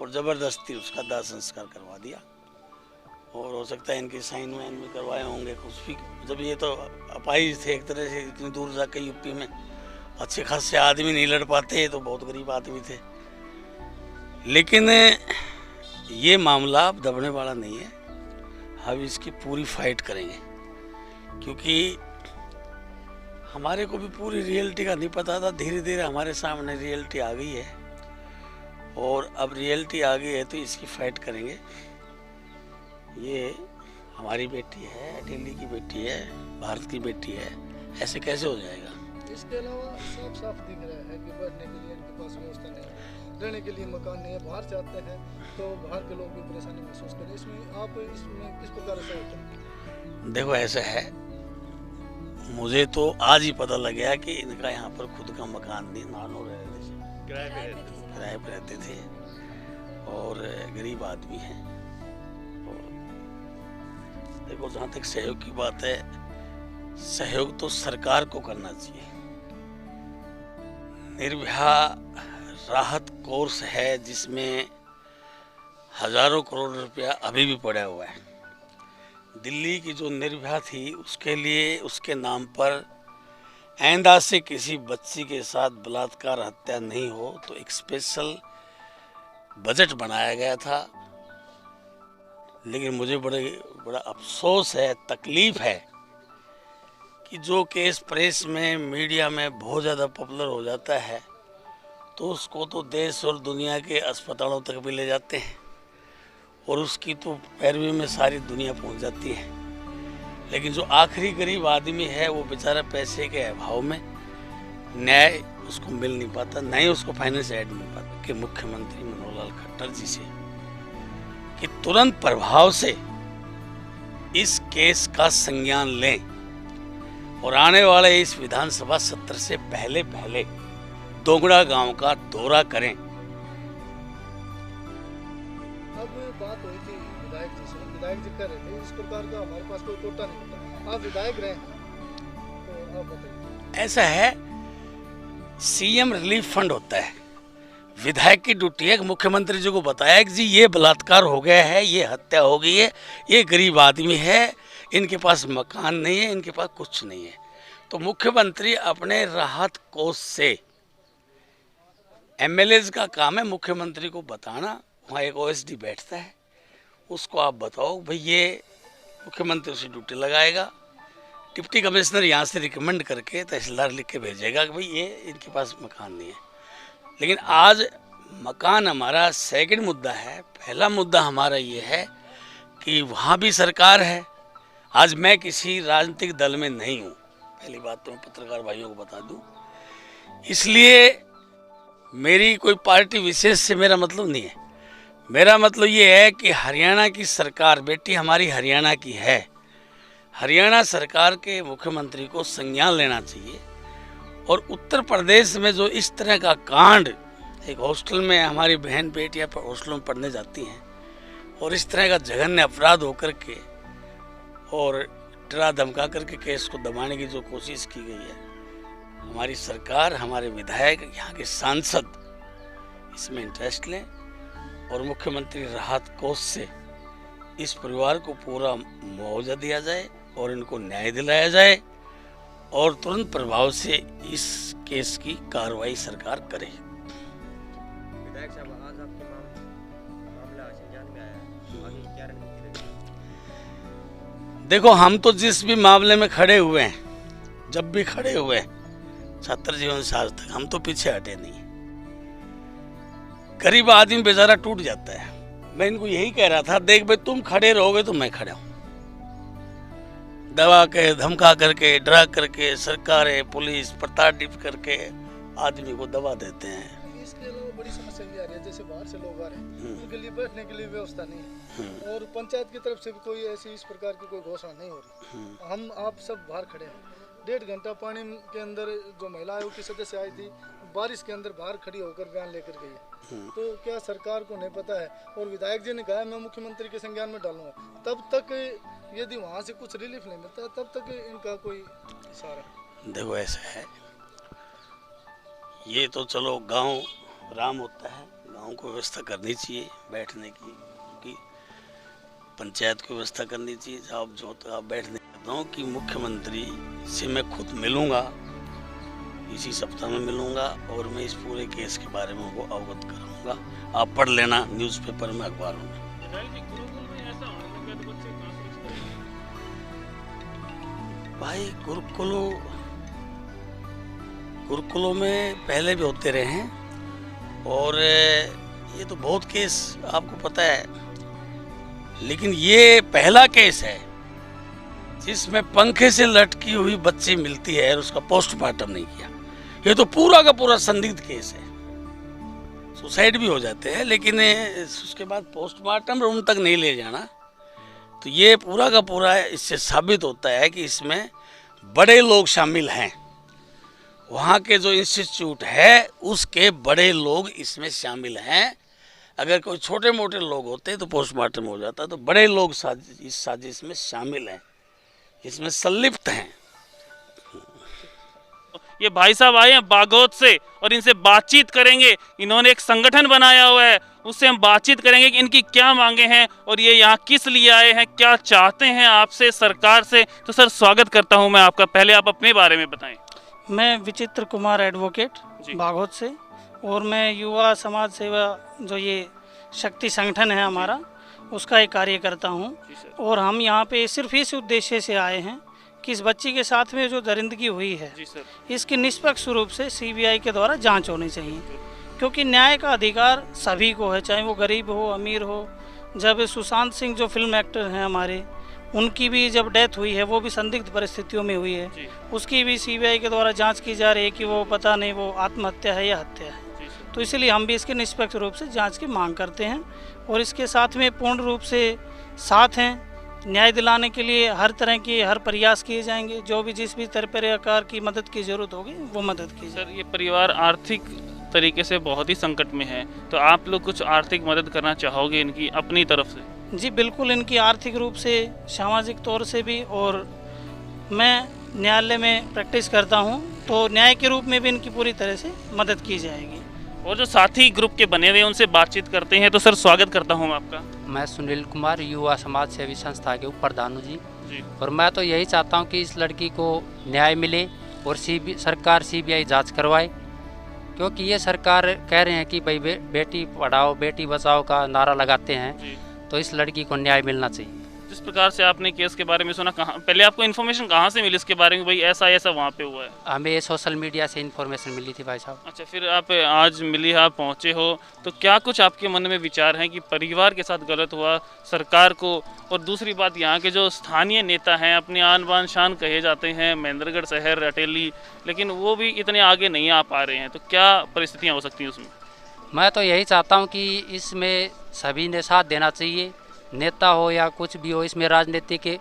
और ज़बरदस्ती उसका दाह संस्कार करवा दिया। और हो सकता है इनके साइन वाइन भी करवाए होंगे कुछ भी। जब ये तो अपाहिज थे एक तरह से, इतनी दूर जाकर यूपी में अच्छे खासे आदमी नहीं लड़ पाते, तो बहुत गरीब आदमी थे। लेकिन ये मामला अब दबने वाला नहीं है। हम इसकी पूरी फाइट करेंगे, क्योंकि हमारे को भी पूरी रियलिटी का नहीं पता था। धीरे धीरे हमारे सामने रियलिटी आ गई है और अब रियलिटी आ गई है तो इसकी फाइट करेंगे। ये हमारी बेटी है, दिल्ली की बेटी है, भारत की बेटी है, ऐसे कैसे हो जाएगा? इसके अलावा साफ साफ दिख रहा है कि बैठने के लिए इनके पास व्यवस्था नहीं है, रहने के लिए मकान नहीं है, बाहर जाते हैं तो बाहर के लोग भी परेशानी महसूस करें। इसमें आप इसमें किस प्रकार से होता? देखो ऐसा है, मुझे तो आज ही पता लग गया कि इनका यहाँ पर खुद का मकान नहीं, नानो रहते थे, किराए पे रहते थे और गरीब आदमी हैं। और देखो जहाँ तक सहयोग की बात है, सहयोग तो सरकार को करना चाहिए। निर्भया राहत कोर्स है जिसमें हजारों करोड़ रुपया अभी भी पड़ा हुआ है। दिल्ली की जो निर्भया थी उसके लिए, उसके नाम पर आइंदा से किसी बच्ची के साथ बलात्कार हत्या नहीं हो तो एक स्पेशल बजट बनाया गया था। लेकिन मुझे बड़ा अफसोस है, तकलीफ है कि जो केस प्रेस में, मीडिया में बहुत ज़्यादा पॉपुलर हो जाता है तो उसको तो देश और दुनिया के अस्पतालों तक भी ले जाते हैं और उसकी तो पैरवी में सारी दुनिया पहुंच जाती है। लेकिन जो आखिरी गरीब आदमी है वो बेचारा पैसे के अभाव में न्याय उसको मिल नहीं पाता, न ही उसको फाइनेंस एड मिल पाता। कि मुख्यमंत्री मनोहर लाल खट्टर जी से कि तुरंत प्रभाव से इस केस का संज्ञान लें और आने वाले इस विधानसभा सत्र से पहले दोगड़ा गांव का दौरा करें। अब बात हुई थी विधायक जी से, विधायक जी कह रहे थे इस प्रकार का हमारे पास कोई कोटा नहीं होता, आप विधायक रहे तो आप बताइए। ऐसा है, सीएम रिलीफ फंड होता है, विधायक की ड्यूटी है कि मुख्यमंत्री जी को बताया कि जी ये बलात्कार हो गया है, ये हत्या हो गई है, ये गरीब आदमी है, इनके पास मकान नहीं है, इनके पास कुछ नहीं है। तो मुख्यमंत्री अपने राहत कोष से, एमएलएज का काम है मुख्यमंत्री को बताना। वहाँ एक ओएसडी बैठता है, उसको आप बताओ भाई ये, मुख्यमंत्री उसे ड्यूटी लगाएगा। डिप्टी कमिश्नर यहाँ से रिकमेंड करके तहसीलदार लिख के भेजेगा कि भाई ये इनके पास मकान नहीं है। लेकिन आज मकान हमारा सेकंड मुद्दा है। पहला मुद्दा हमारा ये है कि वहाँ भी सरकार है। आज मैं किसी राजनीतिक दल में नहीं हूँ, पहली बात तो मैं पत्रकार भाइयों को बता दूँ, इसलिए मेरी कोई पार्टी विशेष से मेरा मतलब नहीं है। मेरा मतलब ये है कि हरियाणा की सरकार, बेटी हमारी हरियाणा की है, हरियाणा सरकार के मुख्यमंत्री को संज्ञान लेना चाहिए। और उत्तर प्रदेश में जो इस तरह का कांड, एक हॉस्टल में हमारी बहन बेटियां हॉस्टलों में पढ़ने जाती हैं और इस तरह का जघन्य अपराध होकर के और डरा धमका करके केस को दबाने की जो कोशिश की गई है, हमारी सरकार, हमारे विधायक, यहाँ के सांसद इसमें इंटरेस्ट लें और मुख्यमंत्री राहत कोष से इस परिवार को पूरा मुआवजा दिया जाए और इनको न्याय दिलाया जाए और तुरंत प्रभाव से इस केस की कार्रवाई सरकार करे। विधायक साहब, आज आपके मामला संज्ञान में आया है, आगे क्या रणनीति रहेगी? देखो, हम तो जिस भी मामले में खड़े हुए हैं, जब भी खड़े हुए हैं छात्र जीवन से आज तक, हम तो पीछे हटे नहीं। गरीब आदमी बेचारा टूट जाता है। मैं इनको यही कह रहा था, देख भाई तुम खड़े रहोगे तो मैं खड़ा हूं। दबा के, धमका करके, डरा करके सरकारें, पुलिस प्रताड़ित करके आदमी को दबा देते हैं। इसके अलावा बड़ी समस्या भी आ रही है, जैसे बाहर से लोग आ रहे हैं, उनके लिए बैठने के लिए व्यवस्था नहीं है और पंचायत की तरफ से भी कोई ऐसी इस प्रकार की कोई घोषणा नहीं हो रही। हम आप सब बाहर खड़े हैं, 1.5 घंटा पानी के अंदर जो महिला आयोग की सदस्य आई थी, बारिश के अंदर बाहर खड़ी होकर बयान लेकर गई है। तो क्या सरकार को नहीं पता है? और विधायक जी ने कहा मैं मुख्यमंत्री के संज्ञान में डालूंगा, तब तक यदि वहाँ से कुछ रिलीफ नहीं मिलता तब तक इनका कोई इशारा। देखो ऐसा है, ये तो चलो गांव राम होता है, गांव को व्यवस्था करनी चाहिए बैठने की, कि पंचायत को व्यवस्था करनी चाहिए। आप जो आप बैठने कहता हूँ कि मुख्यमंत्री से मैं खुद मिलूंगा, इसी सप्ताह में मिलूंगा और मैं इस पूरे केस के बारे में वो अवगत कराऊंगा। आप पढ़ लेना न्यूज़पेपर में, अखबारों में। भाई गुरुकुलों में पहले भी होते रहे हैं और ये तो बहुत केस आपको पता है, लेकिन ये पहला केस है जिसमें पंखे से लटकी हुई बच्ची मिलती है और उसका पोस्टमार्टम नहीं किया। ये तो पूरा का पूरा संदिग्ध केस है। सुसाइड भी हो जाते हैं लेकिन उसके बाद पोस्टमार्टम रूम तक नहीं ले जाना, तो ये पूरा का पूरा इससे साबित होता है कि इसमें बड़े लोग शामिल हैं। वहाँ के जो इंस्टीट्यूट है उसके बड़े लोग इसमें शामिल हैं। अगर कोई छोटे मोटे लोग होते तो पोस्टमार्टम हो जाता, तो बड़े लोग इस साजिश में शामिल हैं, इसमें संलिप्त हैं। ये भाई साहब आए हैं बागोत से और इनसे बातचीत करेंगे। इन्होंने एक संगठन बनाया हुआ है, उससे हम बातचीत करेंगे कि इनकी क्या मांगे हैं और ये यहाँ किस लिए आए हैं, क्या चाहते हैं आपसे, सरकार से। तो सर स्वागत करता हूँ मैं आपका। पहले आप अपने बारे में बताएं। मैं विचित्र कुमार एडवोकेट बागोत से, और मैं युवा समाज सेवा जो ये शक्ति संगठन है हमारा, उसका एक कार्य करता हूँ। और हम यहाँ पे सिर्फ इस उद्देश्य से आए हैं कि इस बच्ची के साथ में जो दरिंदगी हुई है इसकी निष्पक्ष रूप से सीबीआई के द्वारा जांच होनी चाहिए, क्योंकि न्याय का अधिकार सभी को है, चाहे वो गरीब हो अमीर हो। जब सुशांत सिंह जो फिल्म एक्टर हैं हमारे, उनकी भी जब डेथ हुई है वो भी संदिग्ध परिस्थितियों में हुई है, उसकी भी सीबीआई के द्वारा जांच की जा रही है कि वो पता नहीं वो आत्महत्या है या हत्या है। तो इसलिए हम भी इसके निष्पक्ष रूप से जांच की मांग करते हैं और इसके साथ में पूर्ण रूप से साथ हैं। न्याय दिलाने के लिए हर तरह के हर प्रयास किए जाएंगे, जो भी जिस भी प्रकार की मदद की ज़रूरत होगी वो मदद की जाएगी। सर ये परिवार आर्थिक तरीके से बहुत ही संकट में है, तो आप लोग कुछ आर्थिक मदद करना चाहोगे इनकी अपनी तरफ से? जी बिल्कुल, इनकी आर्थिक रूप से, सामाजिक तौर से भी, और मैं न्यायालय में प्रैक्टिस करता हूँ तो न्याय के रूप में भी इनकी पूरी तरह से मदद की जाएगी। और जो साथी ग्रुप के बने हुए हैं उनसे बातचीत करते हैं। तो सर स्वागत करता हूँ आपका। मैं सुनील कुमार, युवा समाज सेवी संस्था के प्रधान हूँ जी। और मैं तो यही चाहता हूँ कि इस लड़की को न्याय मिले और सरकार सीबीआई जांच करवाए, क्योंकि ये सरकार कह रहे हैं कि भाई बेटी पढ़ाओ बेटी बचाओ का नारा लगाते हैं, तो इस लड़की को न्याय मिलना चाहिए। जिस प्रकार से आपने केस के बारे में सुना, कहाँ पहले आपको इन्फॉर्मेशन कहाँ से मिली इसके बारे में, भाई ऐसा ऐसा वहाँ पे हुआ है? हमें सोशल मीडिया से इन्फॉर्मेशन मिली थी भाई साहब। अच्छा, फिर आप आज मिली, आप पहुँचे हो, तो क्या कुछ आपके मन में विचार हैं कि परिवार के साथ गलत हुआ, सरकार को? और दूसरी बात, यहाँ के जो स्थानीय नेता हैं, अपने आन बान शान कहे जाते हैं, महेंद्रगढ़ शहर, अटेली, लेकिन वो भी इतने आगे नहीं आ पा रहे हैं, तो क्या परिस्थितियाँ हो सकती हैं उसमें? मैं तो यही चाहता हूँ कि इसमें सभी ने साथ देना चाहिए, नेता हो या कुछ भी हो, इसमें राजनीति के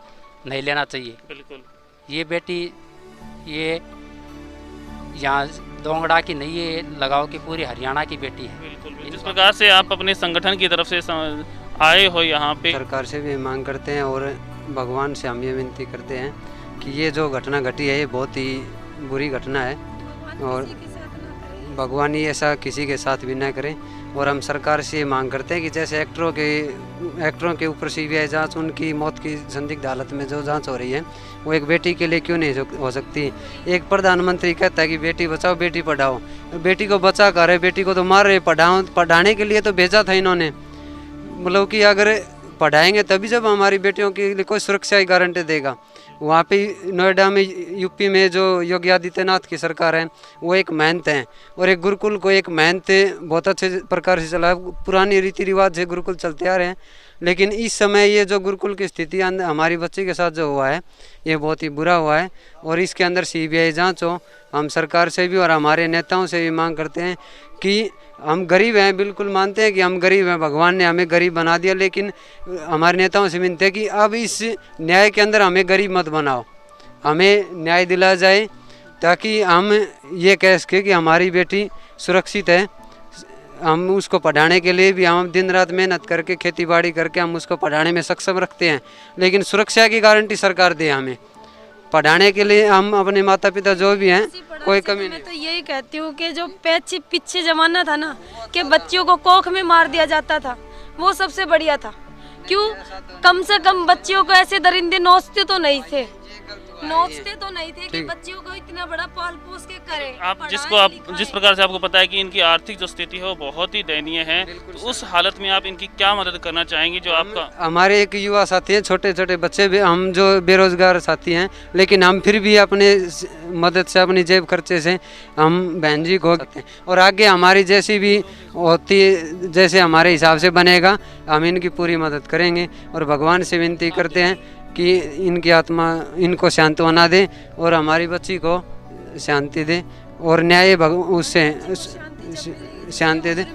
नहीं लेना चाहिए। बिल्कुल। ये बेटी ये यहाँ दोंगड़ा की नहीं है, लगाओ की पूरी हरियाणा की बेटी है। बिल्कुल। जिस प्रकार से आप अपने संगठन की तरफ से आए हो यहाँ पे, सरकार से भी मांग करते हैं और भगवान से हम ये विनती करते हैं कि ये जो घटना घटी है ये बहुत ही बुरी घटना है और भगवान ही ऐसा किसी के साथ भी न करे। और हम सरकार से ये मांग करते हैं कि जैसे एक्टरों के ऊपर सीबीआई जांच, उनकी मौत की संदिग्ध हालत में जो जांच हो रही है वो एक बेटी के लिए क्यों नहीं हो सकती। एक प्रधानमंत्री कहता है कि बेटी बचाओ बेटी पढ़ाओ, बेटी को बचा कर रहे, बेटी को तो मार रहे। पढ़ाने के लिए तो भेजा था इन्होंने, मतलब कि अगर पढ़ाएंगे तभी जब हमारी बेटियों के लिए कोई सुरक्षा की गारंटी देगा। वहाँ पे नोएडा में, यूपी में जो योगी आदित्यनाथ की सरकार है वो एक मेहनत है, और एक गुरुकुल को एक मेहनत बहुत अच्छे प्रकार से चला। पुरानी रीति रिवाज से गुरुकुल चलते आ रहे हैं, लेकिन इस समय ये जो गुरुकुल की स्थिति हमारी बच्ची के साथ जो हुआ है ये बहुत ही बुरा हुआ है, और इसके अंदर सीबीआई जांच हो। हम सरकार से भी और हमारे नेताओं से भी मांग करते हैं कि हम गरीब हैं, बिल्कुल मानते हैं कि हम गरीब हैं, भगवान ने हमें गरीब बना दिया, लेकिन हमारे नेताओं से विनती है कि अब इस न्याय के अंदर हमें गरीब मत बनाओ, हमें न्याय दिलाया जाए ताकि हम ये कह सकें कि हमारी बेटी सुरक्षित है। हम उसको पढ़ाने के लिए भी हम दिन रात मेहनत करके, खेती बाड़ी करके हम उसको पढ़ाने में सक्षम रखते हैं, लेकिन सुरक्षा की गारंटी सरकार दे हमें। पढ़ाने के लिए हम अपने माता पिता जो भी हैं कोई कमी नहीं। मैं तो यही कहती हूँ कि जो पीछे जमाना था ना कि बच्चियों को कोख में मार दिया जाता था, वो सबसे बढ़िया था। क्यों? कम से कम बच्चियों को ऐसे दरिंदे नोचते तो नहीं थे कि बच्चियों को इतना बड़ा पाल पोस के करें। आप जिस प्रकार से आपको पता है कि इनकी आर्थिक जो स्थिति है वो बहुत ही दयनीय है, तो उस हालत में आप इनकी क्या मदद करना चाहेंगे? जो आपका हमारे एक युवा साथी हैं, छोटे छोटे बच्चे भी, हम जो बेरोजगार साथी हैं, लेकिन हम फिर भी अपने मदद से, अपनी जेब खर्चे से हम बहन जी को, और आगे हमारी जैसी भी होती है, जैसे हमारे हिसाब से बनेगा हम इनकी पूरी मदद करेंगे। और भगवान से विनती करते हैं कि इनकी आत्मा इनको सांत्वना दे और हमारी बच्ची को शांति दे, और न्याय उससे शांति दे,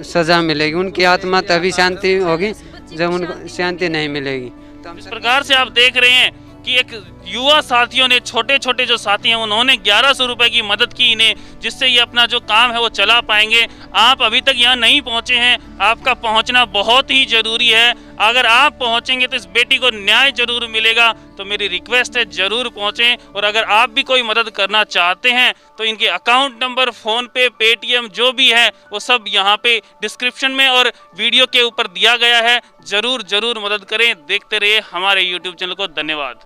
सजा मिलेगी। उनकी आत्मा तभी शांति होगी जब उनको शांति नहीं मिलेगी। इस प्रकार से आप देख रहे हैं कि एक युवा साथियों ने, छोटे छोटे जो साथी हैं, उन्होंने 1100 रुपए की मदद की इन्हें, जिससे ये अपना जो काम है वो चला पाएंगे। आप अभी तक यहाँ नहीं पहुँचे हैं, आपका पहुँचना बहुत ही ज़रूरी है। अगर आप पहुँचेंगे तो इस बेटी को न्याय जरूर मिलेगा। तो मेरी रिक्वेस्ट है जरूर पहुँचें, और अगर आप भी कोई मदद करना चाहते हैं तो इनके अकाउंट नंबर, फ़ोन पे, पेटीएम जो भी है वो सब यहाँ पे डिस्क्रिप्शन में और वीडियो के ऊपर दिया गया है। जरूर मदद करें। देखते रहिए हमारे यूट्यूब चैनल को। धन्यवाद।